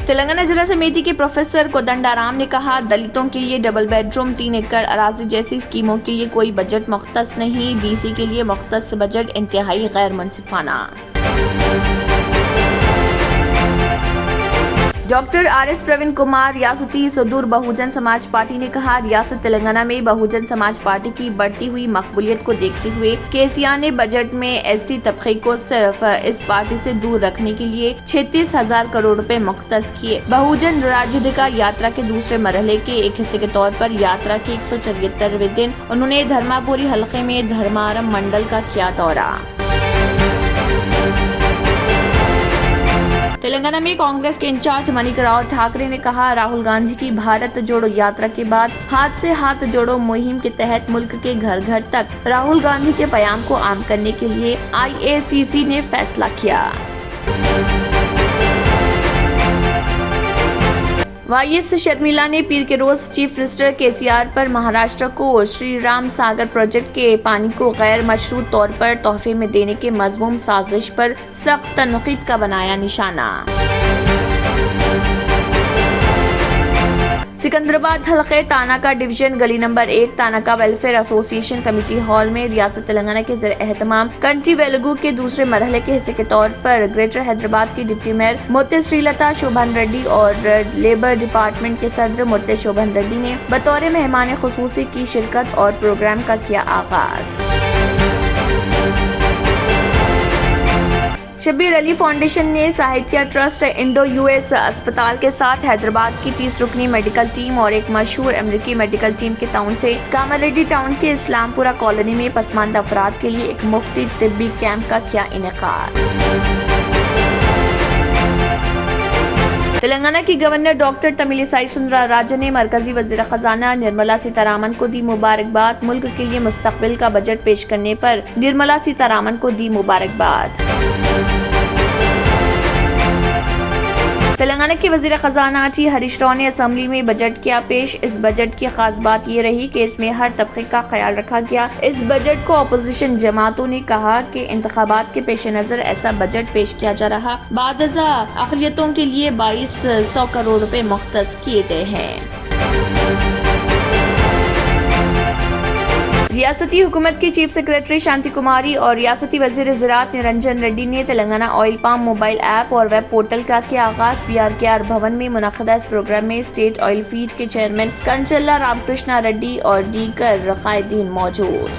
तेलंगाना जिला समिति के प्रोफेसर कोदंडाराम ने कहा, दलितों के लिए डबल बेडरूम, 3 एकड़ अराजी जैसी स्कीमों के लिए कोई बजट मुख्तस नहीं। बीसी के लिए मुख्तस बजट इंतहाई गैर मुनसिफाना। Doctor R S. प्रवीण कुमार, रियासती सदूर बहुजन समाज पार्टी ने कहा, रियासत तेलंगाना में बहुजन समाज पार्टी की बढ़ती हुई मकबूलियत को देखते हुए केसीआर ने बजट में एससी तबके को सिर्फ इस पार्टी से दूर रखने के लिए 36,000 करोड़ रुपए मुख्तस किए। बहुजन राज्याधिकार यात्रा के दूसरे मरहले के एक हिस्से के तौर पर यात्रा के 174वें दिन उन्होंने धर्मापुरी हलके में धर्मारम मंडल का किया दौरा। तेलंगाना में कांग्रेस के इंचार्ज माणिकराव ठाकरे ने कहा, राहुल गांधी की भारत जोड़ो यात्रा के बाद हाथ से हाथ जोड़ो मुहिम के तहत मुल्क के घर घर तक राहुल गांधी के पैगाम को आम करने के लिए IACC ने फैसला किया। YS शर्मिला ने पीर के रोज चीफ मिनिस्टर केसीआर पर महाराष्ट्र को श्री राम सागर प्रोजेक्ट के पानी को गैर मशरूत तौर पर तोहफे में देने के मज़मूम साजिश पर सख्त तनकीद का बनाया निशाना। सिकंदराबाद हलके तानाका डिवीजन गली number 1 Tanaka welfare association committee hall में रियासत तेलंगाना के ज़र एहतमाम कंटी वेलुगु के दूसरे मरहले के हिस्से के तौर पर ग्रेटर हैदराबाद की डिप्टी मेयर मोत्ते श्रीलता शोभन रेड्डी और लेबर डिपार्टमेंट के सदर मोत्ते शोभन रेड्डी ने बतौर मेहमान खुसूसी की शिरकत और प्रोग्राम का किया आगाज। शब्बीर अली फाउंडेशन ने साहित्य ट्रस्ट इंडो US अस्पताल के साथ हैदराबाद की 30 रुकनी मेडिकल टीम और एक मशहूर अमेरिकी मेडिकल टीम के ताउन से कामारेड्डी टाउन के इस्लामपुरा कॉलोनी में पसमानदा अफराद के लिए एक मुफ्ती तिब्बी कैंप का किया इनेकाद। तेलंगाना की गवर्नर डॉक्टर तमिलिसाई सुंदरराजन ने मरकजी वजीर खजाना निर्मला सीतारामन को दी मुबारकबाद। मुल्क के लिए मुस्तकबिल का बजट पेश करने पर निर्मला सीतारामन को दी मुबारकबाद। तेलंगाना के वजीर खजाना ची हरीश राव ने असेंबली में बजट किया पेश। इस बजट की खास बात ये रही कि इसमें हर तबके का ख्याल रखा गया। इस बजट को अपोजिशन जमातों ने कहा कि इंतखाबात के पेश नजर ऐसा बजट पेश किया जा रहा। बादजा अक़लियतों के लिए 2200 करोड़ रुपए मुख्तस किए गए हैं। रियासती हुकूमत की चीफ सेक्रेटरी शांति कुमारी और रियासती वजीर ज़राअत निरंजन रेड्डी ने Telangana oil palm mobile app और वेब पोर्टल का किया आगाज। BRKR भवन में मुनक़दा इस प्रोग्राम में स्टेट ऑयल फीड के चेयरमैन कंचल्ला रामकृष्णा रेड्डी और दीगर क़ायदीन मौजूद।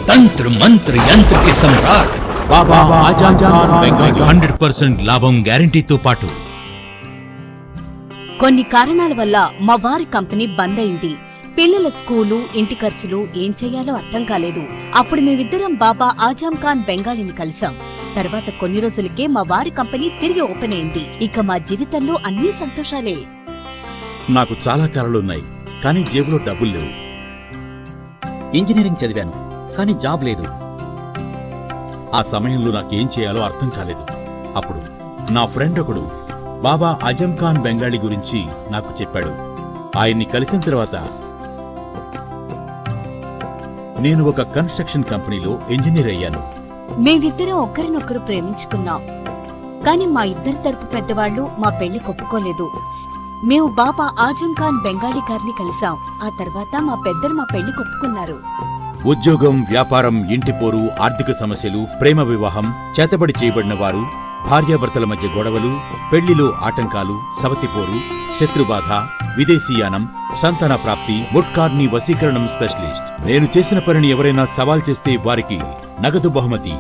तंत्र मंत्र यंत्र के सम्राट बाबा आजम खान बेंगाली 100% లాభం గ్యారెంటీతో పాటు కొన్ని కారణాల వల్ల మా వారి కంపెనీ బంద్ అయింది. పిల్లల స్కూలు, ఇంటి ఖర్చులు ఏం చెయ్యాలో అర్థం కాలేదు. అప్పుడు మేమిద్దరం బాబా ఆజం ఖాన్ బెంగాలీని కలిసాం. తర్వాత కొన్ని రోజులకే మా వారి కంపెనీ తిరిగి ఓపెన్ అయింది. ఇక మా జీవితంలో అన్ని సంతోషాలే. నాకు చాలా కలలున్నాయి, కానీ జేబులో డబ్బులు లేవు. ఇంజనీరింగ్ చదివాను, కానీ జాబ్ లేదు. ఆ సమయంలో నాకేం చేయాలో అర్థం కాలేదు. అప్పుడు నా ఫ్రెండ్ ఒకడు బాబా ఆజం ఖాన్ బెంగాలీ గురించి నాకు చెప్పాడు. ఆయన్ని కలిసిన తర్వాత నేను ఒక కన్స్ట్రక్షన్ కంపెనీలో ఇంజనీర్ అయ్యాను. మేమిద్దరం ఒకరినొకరు ప్రేమించుకున్నాం. కాని మా ఇద్దరి తరపు పెద్దవాళ్లు మా పెళ్లి ఒప్పుకోలేదు. మేము బాబా ఆజం ఖాన్ బెంగాలీ గారిని కలిసాం. ఆ తర్వాత మా పెద్దలు మా పెళ్లి ఒప్పుకున్నారు. ఉద్యోగం, వ్యాపారం, ఇంటిపోరు, ఆర్థిక సమస్యలు, ప్రేమ వివాహం, చేతబడి చేయబడిన వారు, భార్యాభర్తల మధ్య గొడవలు, పెళ్లిలో ఆటంకాలు, సవతిపోరు, శత్రుబాధ, విదేశీయానం, సంతాన ప్రాప్తి, ముట్కార్ని వశీకరణం స్పెషలిస్ట్. నేను చేసిన పనిని ఎవరైనా సవాల్ చేస్తే వారికి నగదు బహుమతి.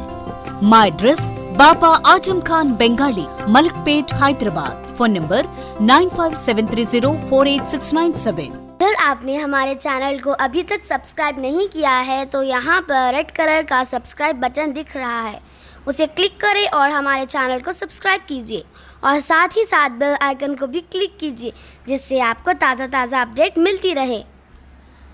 మా address Baba Azam Khan Bengali, Malakpet, Hyderabad. Phone number 9573048697। अगर आपने हमारे चैनल को अभी तक सब्सक्राइब नहीं किया है तो यहाँ पर रेड कलर का सब्सक्राइब बटन दिख रहा है, उसे क्लिक करें और हमारे चैनल को सब्सक्राइब कीजिए और साथ ही साथ बेल आइकन को भी क्लिक कीजिए, जिससे आपको ताज़ा अपडेट मिलती रहे।